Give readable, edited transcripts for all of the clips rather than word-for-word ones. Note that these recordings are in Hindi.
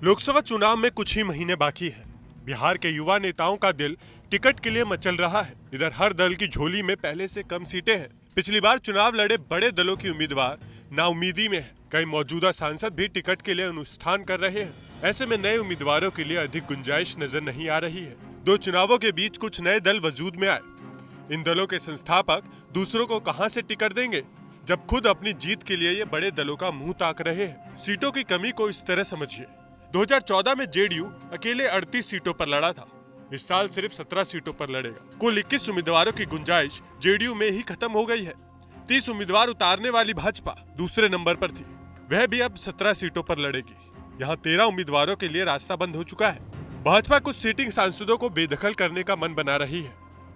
लोकसभा चुनाव में कुछ ही महीने बाकी है। बिहार के युवा नेताओं का दिल टिकट के लिए मचल रहा है। इधर हर दल की झोली में पहले से कम सीटें हैं। पिछली बार चुनाव लड़े बड़े दलों की उम्मीदवार नाउमीदी में है। कई मौजूदा सांसद भी टिकट के लिए अनुष्ठान कर रहे हैं। ऐसे में नए उम्मीदवारों के लिए अधिक गुंजाइश नजर नहीं आ रही है। दो चुनावों के बीच कुछ नए दल वजूद में आए। इन दलों के संस्थापक दूसरों को कहां से टिकट देंगे, जब खुद अपनी जीत के लिए ये बड़े दलों का मुंह ताक रहे हैं। सीटों की कमी को इस तरह समझिए। 2014 में जेडीयू अकेले 38 सीटों पर लड़ा था। इस साल सिर्फ 17 सीटों पर लड़ेगा। कुल 21 उम्मीदवारों की गुंजाइश जेडीयू में ही खत्म हो गई है। 30 उम्मीदवार उतारने वाली भाजपा दूसरे नंबर पर थी। वह भी अब 17 सीटों पर लड़ेगी। यहाँ 13 उम्मीदवारों के लिए रास्ता बंद हो चुका है। भाजपा कुछ सीटिंग सांसदों को बेदखल करने का मन बना रही है।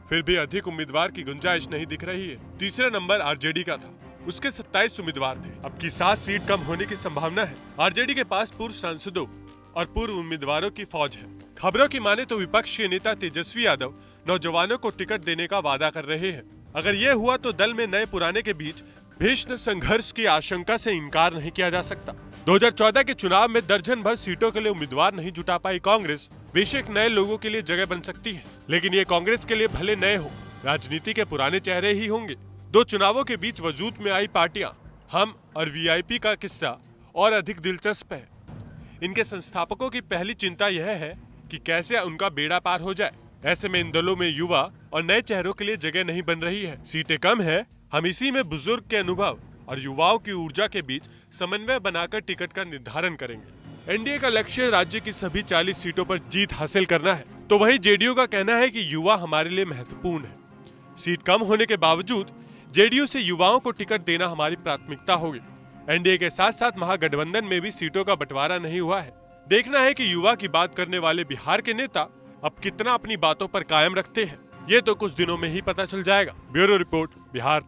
फिर भी अधिक उम्मीदवार की गुंजाइश नहीं दिख रही है। तीसरा नंबर आरजेडी का था। उसके 27 उम्मीदवार थे। अब की 7 सीट कम होने की संभावना है। आरजेडी के पास पूर्व सांसदों और पूर्व उम्मीदवारों की फौज है। खबरों की माने तो विपक्ष के नेता तेजस्वी यादव नौजवानों को टिकट देने का वादा कर रहे हैं। अगर ये हुआ तो दल में नए पुराने के बीच भीषण संघर्ष की आशंका से इनकार नहीं किया जा सकता। 2014 के चुनाव में दर्जन भर सीटों के लिए उम्मीदवार नहीं जुटा पाई कांग्रेस बेशक नए लोगों के लिए जगह बन सकती है, लेकिन ये कांग्रेस के लिए भले नए हो, राजनीति के पुराने चेहरे ही होंगे। दो चुनावों के बीच वजूद में आई पार्टियां हम और वीआईपी का किस्सा और अधिक दिलचस्प है। इनके संस्थापकों की पहली चिंता यह है कि कैसे उनका बेड़ा पार हो जाए। ऐसे में इन दलों में युवा और नए चेहरों के लिए जगह नहीं बन रही है। सीटें कम है। हम इसी में बुजुर्ग के अनुभव और युवाओं की ऊर्जा के बीच समन्वय बनाकर टिकट का निर्धारण करेंगे। एनडीए का लक्ष्य राज्य की सभी 40 सीटों पर जीत हासिल करना है, तो वहीं जेडीयू का कहना है कि युवा हमारे लिए महत्वपूर्ण है। सीट कम होने के बावजूद जेडीयू से युवाओं को टिकट देना हमारी प्राथमिकता होगी। एनडीए के साथ साथ महागठबंधन में भी सीटों का बंटवारा नहीं हुआ है। देखना है कि युवा की बात करने वाले बिहार के नेता अब कितना अपनी बातों पर कायम रखते हैं। ये तो कुछ दिनों में ही पता चल जाएगा। Bureau report, Bihar.